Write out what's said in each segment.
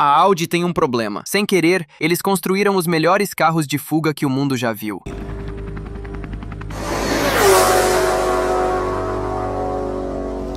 A Audi tem um problema. Sem querer, eles construíram os melhores carros de fuga que o mundo já viu.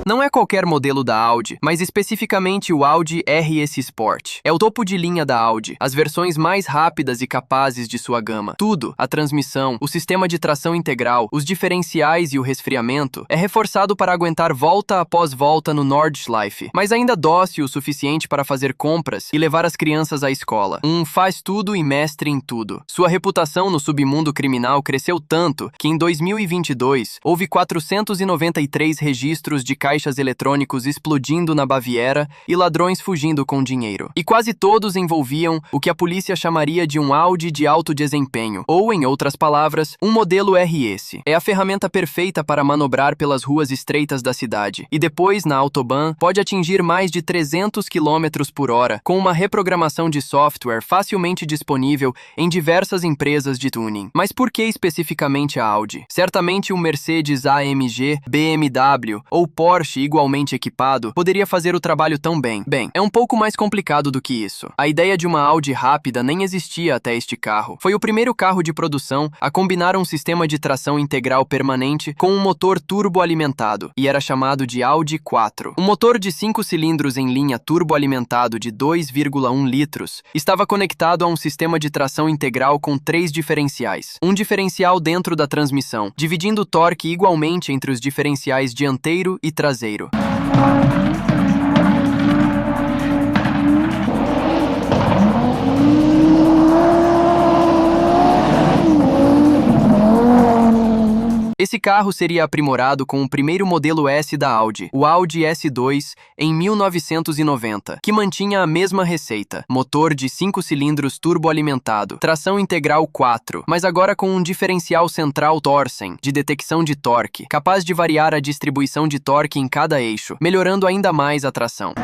Não é qualquer modelo da Audi, mas especificamente o Audi RS Sport. É o topo de linha da Audi, as versões mais rápidas e capazes de sua gama. Tudo, a transmissão, o sistema de tração integral, os diferenciais e o resfriamento, é reforçado para aguentar volta após volta no Nordschleife, mas ainda dócil o suficiente para fazer compras e levar as crianças à escola. Faz tudo e mestre em tudo. Sua reputação no submundo criminal cresceu tanto que em 2022 houve 493 registros de caixas eletrônicos explodindo na Baviera e ladrões fugindo com dinheiro. E quase todos envolviam o que a polícia chamaria de um Audi de alto desempenho, ou, em outras palavras, um modelo RS. É a ferramenta perfeita para manobrar pelas ruas estreitas da cidade, e depois, na Autobahn, pode atingir mais de 300 km por hora, com uma reprogramação de software facilmente disponível em diversas empresas de tuning. Mas por que especificamente a Audi? Certamente um Mercedes AMG, BMW ou Porsche igualmente equipado poderia fazer o trabalho tão bem. Bem, é um pouco mais complicado do que isso. A ideia de uma Audi rápida nem existia até este carro. Foi o primeiro carro de produção a combinar um sistema de tração integral permanente com um motor turbo-alimentado, e era chamado de Audi 4. Um motor de 5 cilindros em linha turbo-alimentado de 2,1 litros estava conectado a um sistema de tração integral com 3 diferenciais. Um diferencial dentro da transmissão, dividindo o torque igualmente entre os diferenciais dianteiro e traseiro. Esse carro seria aprimorado com o primeiro modelo S da Audi, o Audi S2, em 1990, que mantinha a mesma receita, motor de 5 cilindros turboalimentado, tração integral 4, mas agora com um diferencial central Torsen, de detecção de torque, capaz de variar a distribuição de torque em cada eixo, melhorando ainda mais a tração.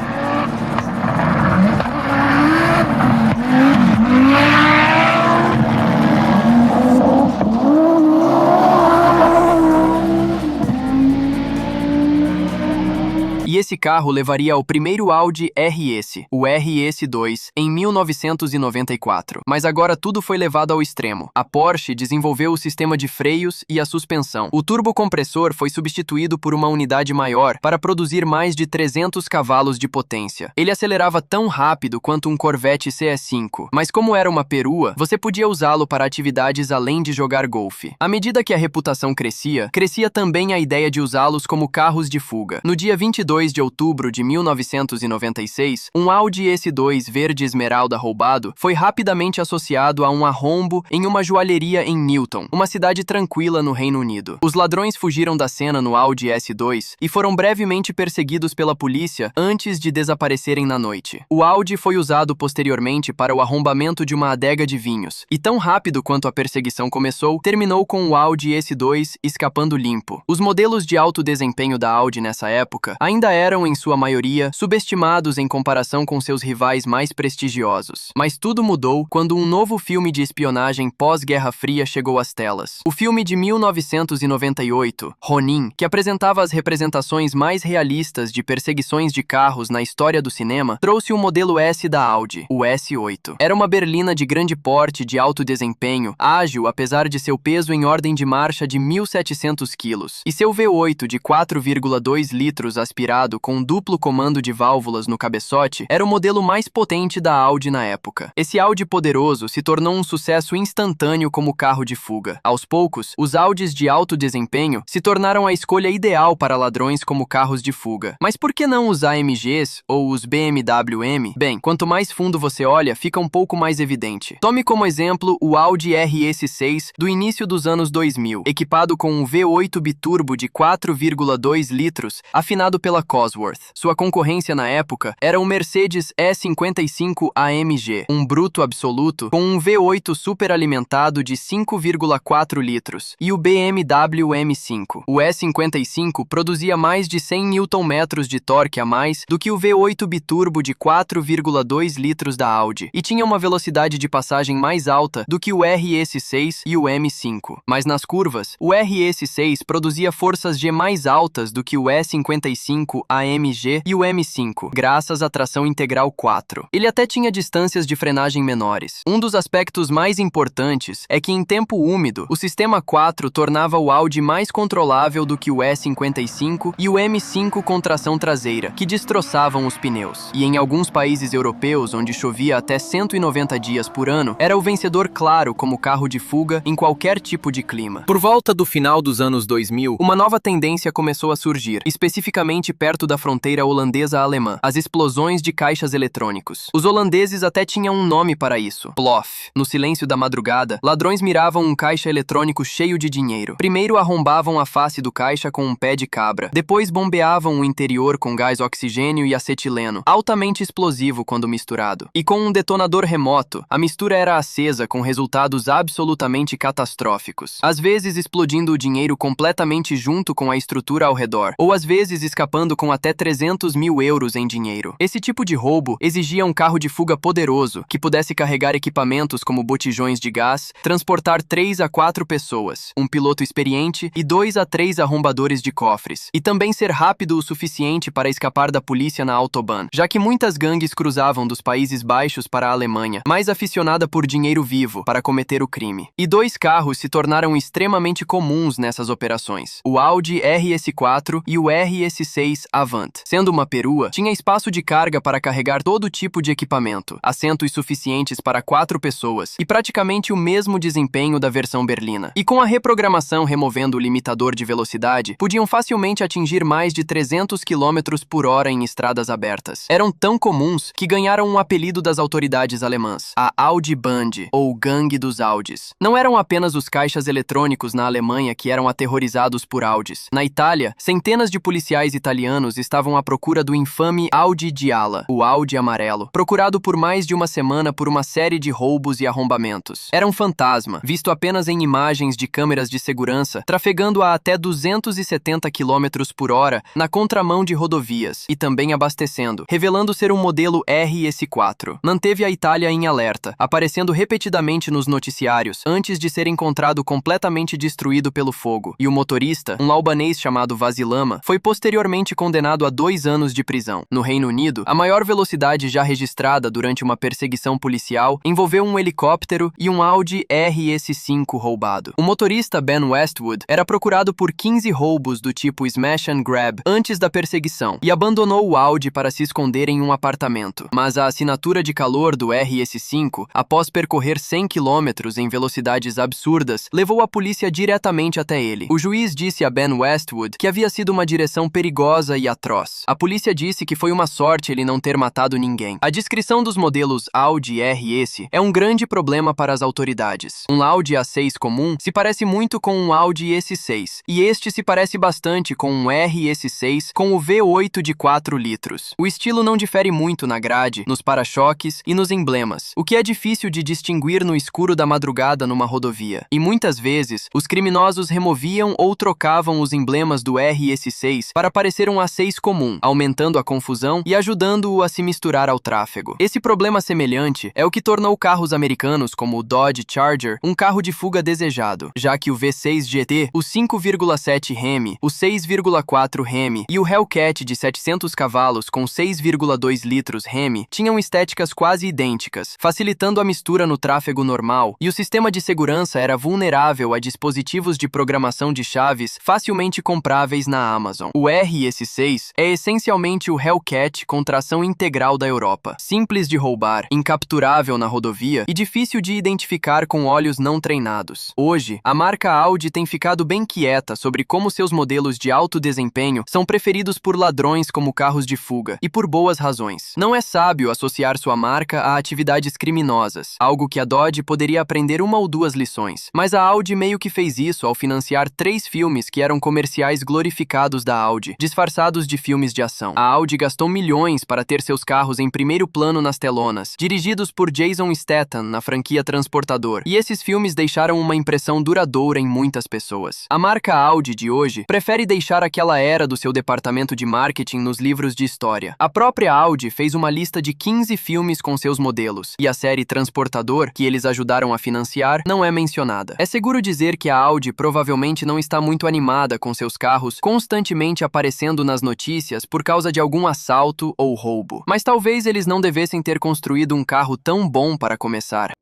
E esse carro levaria ao primeiro Audi RS, o RS2, em 1994. Mas agora tudo foi levado ao extremo. A Porsche desenvolveu o sistema de freios e a suspensão. O turbocompressor foi substituído por uma unidade maior para produzir mais de 300 cavalos de potência. Ele acelerava tão rápido quanto um Corvette CS5, mas como era uma perua, você podia usá-lo para atividades além de jogar golfe. À medida que a reputação crescia, crescia também a ideia de usá-los como carros de fuga. No dia 22 de outubro de 1996, um Audi S2 verde esmeralda roubado foi rapidamente associado a um arrombo em uma joalheria em Newton, uma cidade tranquila no Reino Unido. Os ladrões fugiram da cena no Audi S2 e foram brevemente perseguidos pela polícia antes de desaparecerem na noite. O Audi foi usado posteriormente para o arrombamento de uma adega de vinhos, e tão rápido quanto a perseguição começou, terminou com o Audi S2 escapando limpo. Os modelos de alto desempenho da Audi nessa época ainda eram, em sua maioria, subestimados em comparação com seus rivais mais prestigiosos. Mas tudo mudou quando um novo filme de espionagem pós-Guerra Fria chegou às telas. O filme de 1998, Ronin, que apresentava as representações mais realistas de perseguições de carros na história do cinema, trouxe o modelo S da Audi, o S8. Era uma berlina de grande porte, de alto desempenho, ágil apesar de seu peso em ordem de marcha de 1.700 quilos, e seu V8 de 4,2 litros aspirado com duplo comando de válvulas no cabeçote era o modelo mais potente da Audi na época. Esse Audi poderoso se tornou um sucesso instantâneo como carro de fuga. Aos poucos, os Audis de alto desempenho se tornaram a escolha ideal para ladrões como carros de fuga. Mas por que não os AMGs ou os BMW M? Bem, quanto mais fundo você olha, fica um pouco mais evidente. Tome como exemplo o Audi RS6 do início dos anos 2000, equipado com um V8 biturbo de 4,2 litros, afinado pela Cosworth. Sua concorrência na época era o Mercedes E55 AMG, um bruto absoluto com um V8 superalimentado de 5,4 litros, e o BMW M5. O E55 produzia mais de 100 Nm de torque a mais do que o V8 biturbo de 4,2 litros da Audi, e tinha uma velocidade de passagem mais alta do que o RS6 e o M5. Mas nas curvas, o RS6 produzia forças G mais altas do que o E55 AMG. AMG e o M5, graças à tração integral 4. Ele até tinha distâncias de frenagem menores. Um dos aspectos mais importantes é que em tempo úmido, o sistema 4 tornava o Audi mais controlável do que o E55 e o M5 com tração traseira, que destroçavam os pneus. E em alguns países europeus, onde chovia até 190 dias por ano, era o vencedor claro como carro de fuga em qualquer tipo de clima. Por volta do final dos anos 2000, uma nova tendência começou a surgir, especificamente perto da fronteira holandesa-alemã: as explosões de caixas eletrônicos. Os holandeses até tinham um nome para isso: plof. No silêncio da madrugada, ladrões miravam um caixa eletrônico cheio de dinheiro. Primeiro arrombavam a face do caixa com um pé de cabra, depois bombeavam o interior com gás oxigênio e acetileno, altamente explosivo quando misturado. E com um detonador remoto, a mistura era acesa com resultados absolutamente catastróficos. Às vezes explodindo o dinheiro completamente junto com a estrutura ao redor, ou às vezes escapando com até 300 mil euros em dinheiro. Esse tipo de roubo exigia um carro de fuga poderoso, que pudesse carregar equipamentos como botijões de gás, transportar 3 a 4 pessoas, um piloto experiente e 2 a 3 arrombadores de cofres, e também ser rápido o suficiente para escapar da polícia na Autobahn, já que muitas gangues cruzavam dos Países Baixos para a Alemanha, mais aficionada por dinheiro vivo, para cometer o crime. E 2 carros se tornaram extremamente comuns nessas operações: o Audi RS4 e o RS6 Avant. Sendo uma perua, tinha espaço de carga para carregar todo tipo de equipamento, assentos suficientes para 4 pessoas e praticamente o mesmo desempenho da versão berlina. E com a reprogramação removendo o limitador de velocidade, podiam facilmente atingir mais de 300 km por hora em estradas abertas. Eram tão comuns que ganharam um apelido das autoridades alemãs: a Audi Band, ou Gangue dos Audis. Não eram apenas os caixas eletrônicos na Alemanha que eram aterrorizados por Audis. Na Itália, centenas de policiais italianos estavam à procura do infame Audi Gialla, o Audi amarelo, procurado por mais de uma semana por uma série de roubos e arrombamentos. Era um fantasma, visto apenas em imagens de câmeras de segurança, trafegando a até 270 km por hora na contramão de rodovias e também abastecendo, revelando ser um modelo RS4. Manteve a Itália em alerta, aparecendo repetidamente nos noticiários, antes de ser encontrado completamente destruído pelo fogo, e o motorista, um albanês chamado Vasilama, foi posteriormente condenado a 2 anos de prisão. No Reino Unido, a maior velocidade já registrada durante uma perseguição policial envolveu um helicóptero e um Audi RS5 roubado. O motorista Ben Westwood era procurado por 15 roubos do tipo Smash and Grab antes da perseguição e abandonou o Audi para se esconder em um apartamento. Mas a assinatura de calor do RS5, após percorrer 100 km em velocidades absurdas, levou a polícia diretamente até ele. O juiz disse a Ben Westwood que havia sido uma direção perigosa e atroz. A polícia disse que foi uma sorte ele não ter matado ninguém. A descrição dos modelos Audi RS é um grande problema para as autoridades. Um Audi A6 comum se parece muito com um Audi S6, e este se parece bastante com um RS6 com o V8 de 4 litros. O estilo não difere muito na grade, nos para-choques e nos emblemas, o que é difícil de distinguir no escuro da madrugada numa rodovia. E muitas vezes, os criminosos removiam ou trocavam os emblemas do RS6 para parecer um A6 comum, aumentando a confusão e ajudando-o a se misturar ao tráfego. Esse problema semelhante é o que tornou carros americanos como o Dodge Charger um carro de fuga desejado, já que o V6 GT, o 5,7 Hemi, o 6,4 Hemi e o Hellcat de 700 cavalos com 6,2 litros Hemi tinham estéticas quase idênticas, facilitando a mistura no tráfego normal, e o sistema de segurança era vulnerável a dispositivos de programação de chaves facilmente compráveis na Amazon. O RS6 é essencialmente o Hellcat com tração integral da Europa, simples de roubar, incapturável na rodovia e difícil de identificar com olhos não treinados. Hoje, a marca Audi tem ficado bem quieta sobre como seus modelos de alto desempenho são preferidos por ladrões como carros de fuga, e por boas razões. Não é sábio associar sua marca a atividades criminosas, algo que a Dodge poderia aprender 1 ou 2 lições. Mas a Audi meio que fez isso ao financiar 3 filmes que eram comerciais glorificados da Audi, disfarçados de filmes de ação. A Audi gastou milhões para ter seus carros em primeiro plano nas telonas, dirigidos por Jason Statham na franquia Transportador, e esses filmes deixaram uma impressão duradoura em muitas pessoas. A marca Audi de hoje prefere deixar aquela era do seu departamento de marketing nos livros de história. A própria Audi fez uma lista de 15 filmes com seus modelos, e a série Transportador, que eles ajudaram a financiar, não é mencionada. É seguro dizer que a Audi provavelmente não está muito animada com seus carros constantemente aparecendo nas notícias notícias por causa de algum assalto ou roubo. Mas talvez eles não devessem ter construído um carro tão bom para começar.